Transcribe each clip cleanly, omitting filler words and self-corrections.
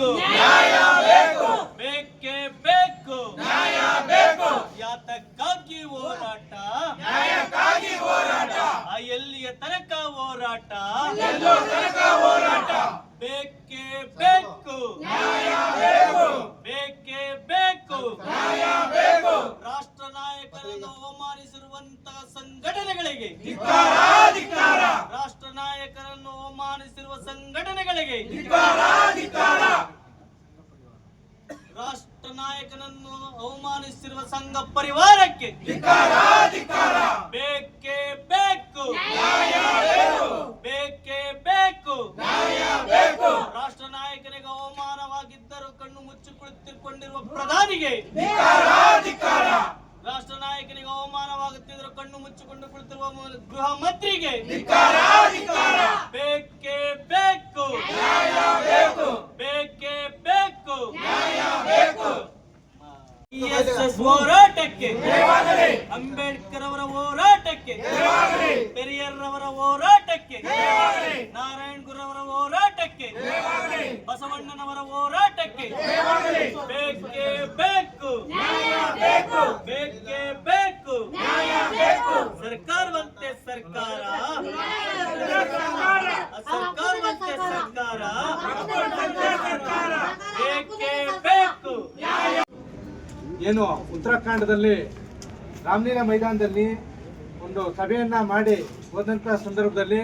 ಬೇಕು, ನ್ಯಾಯ ಬೇಕು, ಬೇಕೇ ಬೇಕು, ನ್ಯಾಯ ಬೇಕು. ಯಾತಕ್ಕಾಗಿ ಹೋರಾಟ, ನ್ಯಾಯಕ್ಕಾಗಿ ಹೋರಾಟ, ಎಲ್ಲಿಯ ತನಕ ಹೋರಾಟ, ಎಲ್ಲೋ ತನಕ ಹೋರಾಟ. ಬೇಕೇ ಬೇಕು, ನ್ಯಾಯ ಬೇಕು, ಬೇಕೇ ಬೇಕು, ನ್ಯಾಯ ಬೇಕು. ರಾಷ್ಟ್ರ ನಾಯಕರನ್ನು ಅವಮಾನಿಸಿರುವಂತಹ ಸಂಘಟನೆಗಳಿಗೆ ಧಿಕ್ಕಾರ, ಧಿಕ್ಕಾರ. ರಾಷ್ಟ್ರ ನಾಯಕರನ್ನು ಅವಮಾನಿಸಿರುವ ಸಂಘಟನೆಗಳಿಗೆ ಧಿಕ್ಕಾರ, ಧಿಕ್ಕಾರ. ರಾಷ್ಟ್ರ ನಾಯಕನನ್ನು ಅವಮಾನಿಸಿರುವ ಸಂಘ ಪರಿವಾರಕ್ಕೆ ಧಿಕ್ಕಾರ, ಧಿಕ್ಕಾರ. ಬೇಕೇ ಬೇಕು, ನ್ಯಾಯ ಬೇಕು, ಬೇಕೇ ಬೇಕು, ನ್ಯಾಯ ಬೇಕು. ರಾಷ್ಟ್ರ ನಾಯಕನಿಗೆ ಅವಮಾನವಾಗಿದ್ದರೂ ಕಣ್ಣು ಮುಚ್ಚಿ ಕುಳಿತುಕೊಂಡಿರುವ ಪ್ರಧಾನಿಗೆ ಧಿಕ್ಕಾರ, ಧಿಕ್ಕಾರ. ರಾಷ್ಟ್ರ ನಾಯಕನಿಗೆ ಅವಮಾನವಾಗುತ್ತಿದ್ದರೂ ಕಣ್ಣು ಮುಚ್ಚಿಕೊಂಡು ಕುಳಿತಿರುವ ಗೃಹ ಮಂತ್ರಿಗೆ ಧಿಕ್ಕಾರ, ಧಿಕ್ಕಾರ. ಬೇಕೇ ಬೇಕು, ನ್ಯಾಯ ಬೇಕು, ಬೇಕೇ ಬೇಕು, ನ್ಯಾಯ ಬೇಕು. ESS ಹೋರಾಟಕ್ಕೆ, ಅಂಬೇಡ್ಕರ್ ಅವರ ಹೋರಾಟಕ್ಕೆ, ಪೆರಿಯರ್ ಅವರ ಹೋರಾಟಕ್ಕೆ, ನಾರಾಯಣ್ ಗುರು ಅವರ ಹೋರಾಟಕ್ಕೆ, ಬಸವಣ್ಣನವರ ಹೋರಾಟಕ್ಕೆ ಬೇಕೇ ಬೇಕು, ನ್ಯಾಯ ಬೇಕು, ಬೇಕೇ ಬೇಕು, ನ್ಯಾಯ ಬೇಕು. ಸರ್ಕಾರವಂತೆ ಸರ್ಕಾರ, ಸರ್ಕಾರವಂತೆ ಸರ್ಕಾರ, ಬೇಕೇ ಬೇಕು. ಏನು ಉತ್ತರಾಖಂಡದಲ್ಲಿ ರಾಮಲೀಲಾ ಮೈದಾನದಲ್ಲಿ ಒಂದು ಸಭೆಯನ್ನ ಮಾಡಿ ಹೋದಂಥ ಸಂದರ್ಭದಲ್ಲಿ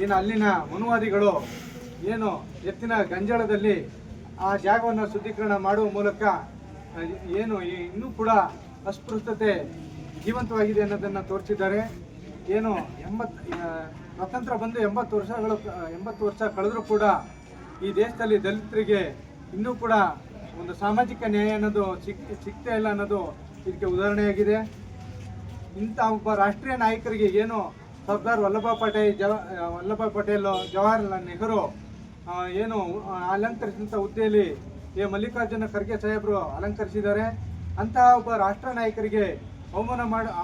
ಏನು ಅಲ್ಲಿನ ಮನುವಾದಿಗಳು ಏನು ಎತ್ತಿನ ಗಂಜಾಳದಲ್ಲಿ ಆ ಜಾಗವನ್ನು ಶುದ್ಧೀಕರಣ ಮಾಡುವ ಮೂಲಕ ಏನು ಇನ್ನೂ ಕೂಡ ಅಸ್ಪೃಶ್ಯತೆ ಜೀವಂತವಾಗಿದೆ ಅನ್ನೋದನ್ನು ತೋರಿಸಿದ್ದಾರೆ. ಏನು ಸ್ವಾತಂತ್ರ್ಯ ಬಂದು 80 ವರ್ಷ ಕಳೆದರೂ ಕೂಡ ಈ ದೇಶದಲ್ಲಿ ದಲಿತರಿಗೆ ಇನ್ನೂ ಕೂಡ ಒಂದು ಸಾಮಾಜಿಕ ನ್ಯಾಯ ಅನ್ನೋದು ಸಿಗ್ತಾ ಇಲ್ಲ ಅನ್ನೋದು ಇದಕ್ಕೆ ಉದಾಹರಣೆಯಾಗಿದೆ. ಇಂಥ ಒಬ್ಬ ರಾಷ್ಟ್ರೀಯ ನಾಯಕರಿಗೆ ಏನು ಸರ್ದಾರ್ ವಲ್ಲಭಭಾಯ್ ಪಟೇಲ್, ಜವಾಹರ್ಲಾಲ್ ನೆಹರು ಏನು ಅಲಂಕರಿಸಿದಂಥ ಹುದ್ದೆಯಲ್ಲಿ ಮಲ್ಲಿಕಾರ್ಜುನ ಖರ್ಗೆ ಸಾಹೇಬರು ಅಲಂಕರಿಸಿದ್ದಾರೆ. ಅಂತಹ ಒಬ್ಬ ರಾಷ್ಟ್ರ ನಾಯಕರಿಗೆ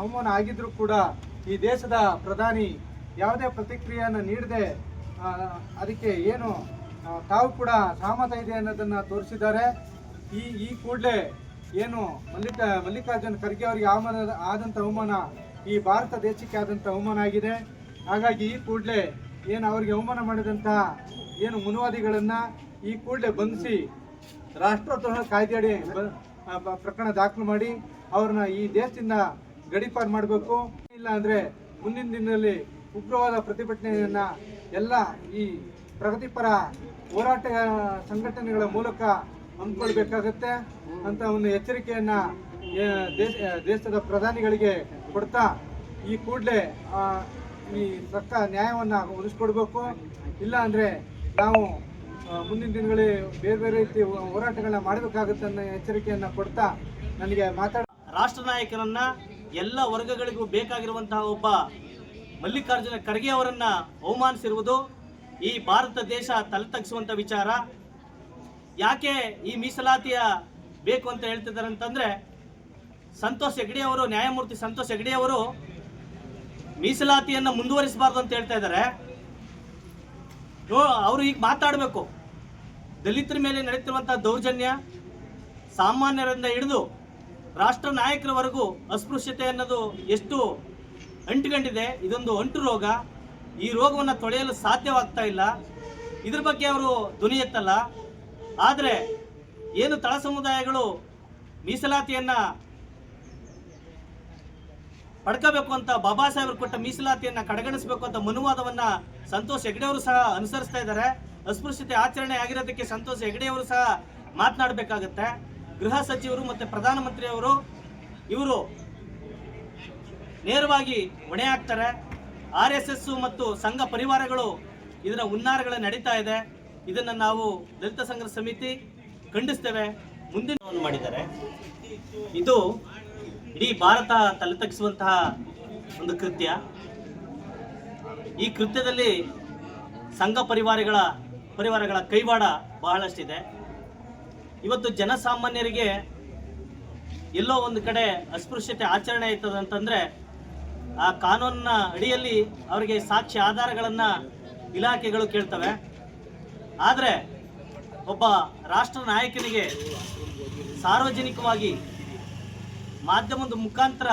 ಅವಮಾನ ಆಗಿದ್ರೂ ಕೂಡ ಈ ದೇಶದ ಪ್ರಧಾನಿ ಯಾವುದೇ ಪ್ರತಿಕ್ರಿಯೆಯನ್ನು ನೀಡದೆ ಅದಕ್ಕೆ ಏನು ತಾವು ಕೂಡ ಸಹಮತ ಇದೆ ಅನ್ನೋದನ್ನು ತೋರಿಸಿದ್ದಾರೆ. ಈ ಕೂಡಲೇ ಏನು ಮಲ್ಲಿಕಾರ್ಜುನ ಖರ್ಗೆ ಅವರಿಗೆ ಆದಂಥ ಅವಮಾನ ಈ ಭಾರತ ದೇಶಕ್ಕೆ ಆದಂಥ ಅವಮಾನ ಆಗಿದೆ. ಹಾಗಾಗಿ ಈ ಕೂಡಲೇ ಏನು ಅವರಿಗೆ ಅವಮಾನ ಮಾಡಿದಂತಹ ಏನು ಮನುವಾದಿಗಳನ್ನು ಈ ಕೂಡಲೇ ಬಂಧಿಸಿ ರಾಷ್ಟ್ರದ್ರೋಹ ಕಾಯ್ದೆಯಡಿ ಪ್ರಕರಣ ದಾಖಲು ಮಾಡಿ ಅವ್ರನ್ನ ಈ ದೇಶದಿಂದ ಗಡೀಪಾರು ಮಾಡಬೇಕು. ಇಲ್ಲ ಅಂದರೆ ಮುಂದಿನ ದಿನದಲ್ಲಿ ಉಗ್ರವಾದ ಪ್ರತಿಭಟನೆಯನ್ನು ಎಲ್ಲ ಈ ಪ್ರಗತಿಪರ ಹೋರಾಟ ಸಂಘಟನೆಗಳ ಮೂಲಕ ಹಮ್ಮಿಕೊಳ್ಬೇಕಾಗತ್ತೆ ಅಂತ ಒಂದು ಎಚ್ಚರಿಕೆಯನ್ನು ದೇಶದ ಪ್ರಧಾನಿಗಳಿಗೆ ಕೊಡ್ತಾ ಈ ಕೂಡಲೇ ಈ ನ್ಯಾಯವನ್ನು ಒದಗಿಸ್ಕೊಡ್ಬೇಕು. ಇಲ್ಲ ಅಂದರೆ ನಾವು ಮುಂದಿನ ದಿನಗಳಲ್ಲಿ ಬೇರೆ ರೀತಿ ಹೋರಾಟಗಳನ್ನ ಮಾಡಬೇಕಾಗುತ್ತೆ ಅನ್ನೋ ಎಚ್ಚರಿಕೆಯನ್ನು ಕೊಡ್ತಾ ನನಗೆ ರಾಷ್ಟ್ರ ನಾಯಕರನ್ನ ಎಲ್ಲ ವರ್ಗಗಳಿಗೂ ಬೇಕಾಗಿರುವಂತಹ ಒಬ್ಬ ಮಲ್ಲಿಕಾರ್ಜುನ ಖರ್ಗೆ ಅವರನ್ನ ಅವಮಾನಿಸಿರುವುದು ಈ ಭಾರತ ದೇಶ ತಲೆತಗ್ಗಿಸುವಂಥ ವಿಚಾರ. ಯಾಕೆ ಈ ಮೀಸಲಾತಿಯ ಬೇಕು ಅಂತ ಹೇಳ್ತಿದ್ದಾರೆ ಅಂತಂದರೆ, ಸಂತೋಷ್ ಹೆಗ್ಡೆ ಅವರು, ನ್ಯಾಯಮೂರ್ತಿ ಸಂತೋಷ್ ಹೆಗ್ಡೆ ಅವರು ಮೀಸಲಾತಿಯನ್ನು ಮುಂದುವರಿಸಬಾರ್ದು ಅಂತ ಹೇಳ್ತಾ ಇದ್ದಾರೆ. ಅವರು ಈಗ ಮಾತಾಡಬೇಕು. ದಲಿತರ ಮೇಲೆ ನಡೆಯುತ್ತಿರುವಂಥ ದೌರ್ಜನ್ಯ ಸಾಮಾನ್ಯರಿಂದ ಹಿಡಿದು ರಾಷ್ಟ್ರ ನಾಯಕರವರೆಗೂ ಅಸ್ಪೃಶ್ಯತೆ ಅನ್ನೋದು ಎಷ್ಟು ಅಂಟುಕೊಂಡಿದೆ. ಇದೊಂದು ಅಂಟು ರೋಗ. ಈ ರೋಗವನ್ನು ತೊಳೆಯಲು ಸಾಧ್ಯವಾಗ್ತಾ ಇಲ್ಲ. ಇದ್ರ ಬಗ್ಗೆ ಅವರು ಧ್ವನಿ ಎತ್ತಲ್ಲ. ಆದರೆ ಏನು ತಳ ಸಮುದಾಯಗಳು ಮೀಸಲಾತಿಯನ್ನು ಪಡ್ಕೋಬೇಕು ಅಂತ ಬಾಬಾ ಸಾಹೇಬರು ಕೊಟ್ಟ ಮೀಸಲಾತಿಯನ್ನು ಕಡೆಗಣಿಸಬೇಕು ಅಂತ ಮನುವಾದವನ್ನು ಸಂತೋಷ್ ಹೆಗ್ಡೆ ಅವರು ಸಹ ಅನುಸರಿಸ್ತಾ ಇದ್ದಾರೆ. ಅಸ್ಪೃಶ್ಯತೆ ಆಚರಣೆ ಆಗಿರೋದಕ್ಕೆ ಸಂತೋಷ್ ಹೆಗ್ಡೆ ಅವರು ಸಹ ಮಾತನಾಡಬೇಕಾಗತ್ತೆ. ಗೃಹ ಸಚಿವರು ಮತ್ತು ಪ್ರಧಾನಮಂತ್ರಿಯವರು ಇವರು ನೇರವಾಗಿ ಹೊಣೆ ಹಾಕ್ತಾರೆ. RSS ಮತ್ತು ಸಂಘ ಪರಿವಾರಗಳು ಇದರ ಹುನ್ನಾರಗಳು ನಡೀತಾ ಇದೆ. ಇದನ್ನು ನಾವು ದಲಿತ ಸಂಘರ್ಷ ಸಮಿತಿ ಖಂಡಿಸ್ತೇವೆ. ಮುಂದಿನ ಮಾಡಿದ್ದಾರೆ. ಇದು ಇಡೀ ಭಾರತ ತಲೆತಗ್ಗಿಸುವಂತಹ ಒಂದು ಕೃತ್ಯ. ಈ ಕೃತ್ಯದಲ್ಲಿ ಸಂಘ ಪರಿವಾರಗಳ ಕೈವಾಡ ಬಹಳಷ್ಟಿದೆ. ಇವತ್ತು ಜನಸಾಮಾನ್ಯರಿಗೆ ಎಲ್ಲೋ ಒಂದು ಕಡೆ ಅಸ್ಪೃಶ್ಯತೆ ಆಚರಣೆ ಆಯ್ತದೆ ಅಂತಂದರೆ ಆ ಕಾನೂನಿನ ಅಡಿಯಲ್ಲಿ ಅವರಿಗೆ ಸಾಕ್ಷ್ಯ ಆಧಾರಗಳನ್ನು ಇಲಾಖೆಗಳು ಕೇಳ್ತವೆ. ಆದರೆ ಒಬ್ಬ ರಾಷ್ಟ್ರ ನಾಯಕನಿಗೆ ಸಾರ್ವಜನಿಕವಾಗಿ ಮಾಧ್ಯಮದ ಮುಖಾಂತರ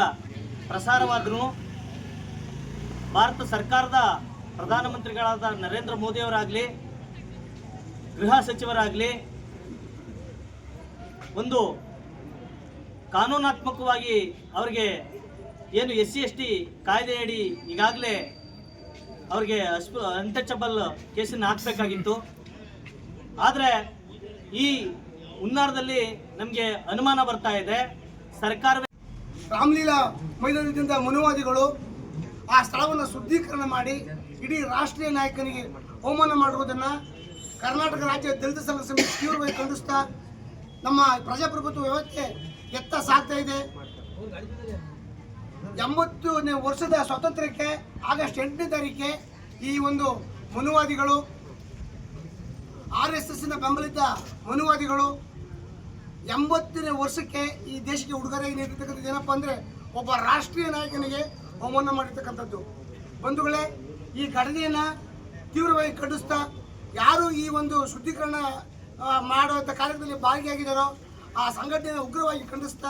ಪ್ರಸಾರವಾದರೂ ಭಾರತ ಸರ್ಕಾರದ ಪ್ರಧಾನಮಂತ್ರಿಗಳಾದ ನರೇಂದ್ರ ಮೋದಿಯವರಾಗಲಿ, ಗೃಹ ಸಚಿವರಾಗಲಿ ಒಂದು ಕಾನೂನಾತ್ಮಕವಾಗಿ ಅವರಿಗೆ ಏನು SC/ST ಕಾಯ್ದೆಯಡಿ ಈಗಾಗಲೇ ಅವರಿಗೆ ಅನ್ಟಚಬಲ್ ಕೇಸನ್ನು ಹಾಕಬೇಕಾಗಿತ್ತು. ಆದರೆ ಈ ಹುನ್ನಾರದಲ್ಲಿ ನಮಗೆ ಅನುಮಾನ ಬರ್ತಾ ಇದೆ. ಸರ್ಕಾರವೇ ರಾಮಲೀಲಾ ಮೈದಾನದಿಂದ ಮನುವಾದಿಗಳು ಆ ಸ್ಥಳವನ್ನು ಶುದ್ಧೀಕರಣ ಮಾಡಿ ಇಡೀ ರಾಷ್ಟ್ರೀಯ ನಾಯಕನಿಗೆ ಅವಮಾನ ಮಾಡಿರುವುದನ್ನು ಕರ್ನಾಟಕ ರಾಜ್ಯ ದಲಿತ ಸಂಘ ಸಮಿತಿ ತೀವ್ರವಾಗಿ ಖಂಡಿಸ್ತಾ ನಮ್ಮ ಪ್ರಜಾಪ್ರಭುತ್ವ ವ್ಯವಸ್ಥೆ ಎತ್ತ ಸಾಗ್ತಾ ಇದೆ. 80ನೇ ವರ್ಷದ ಸ್ವಾತಂತ್ರ್ಯಕ್ಕೆ ಆಗಸ್ಟ್ 8ನೇ ತಾರೀಕಿಗೆ ಈ ಒಂದು ಮನುವಾದಿಗಳು RSSನ ಬೆಂಬಲಿತ ಮನುವಾದಿಗಳು 80ನೇ ವರ್ಷಕ್ಕೆ ಈ ದೇಶಕ್ಕೆ ಉಡುಗೊರೆಯಾಗಿ ನೀಡಿರ್ತಕ್ಕಂಥದ್ದು ಏನಪ್ಪ ಅಂದರೆ ಒಬ್ಬ ರಾಷ್ಟ್ರೀಯ ನಾಯಕನಿಗೆ ಅವಮಾನ ಮಾಡಿರ್ತಕ್ಕಂಥದ್ದು. ಬಂಧುಗಳೇ, ಈ ಘಟನೆಯನ್ನು ತೀವ್ರವಾಗಿ ಖಂಡಿಸ್ತಾ ಯಾರು ಈ ಒಂದು ಶುದ್ಧೀಕರಣ ಮಾಡುವಂಥ ಕಾರ್ಯದಲ್ಲಿ ಭಾಗಿಯಾಗಿದ್ದಾರೋ ಆ ಸಂಘಟನೆಯನ್ನು ಉಗ್ರವಾಗಿ ಖಂಡಿಸ್ತಾ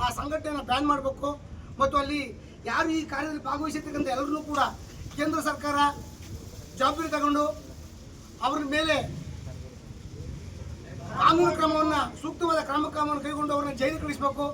ಆ ಸಂಘಟನೆಯನ್ನು ಬ್ಯಾನ್ ಮಾಡಬೇಕು. ಮತ್ತು ಅಲ್ಲಿ ಯಾರು ಈ ಕಾರ್ಯದಲ್ಲಿ ಭಾಗವಹಿಸಿರ್ತಕ್ಕಂಥ ಎಲ್ಲರನ್ನೂ ಕೂಡ ಕೇಂದ್ರ ಸರ್ಕಾರ ಜವಾಬ್ದಾರಿ ತಗೊಂಡು ಅವ್ರ ಮೇಲೆ ಕಾನೂನು ಕ್ರಮವನ್ನು ಸೂಕ್ತವಾದ ಕ್ರಮವನ್ನು ಕೈಗೊಂಡು ಅವ್ರನ್ನ ಜೈಲಿಗೆ ಕಳಿಸಬೇಕು.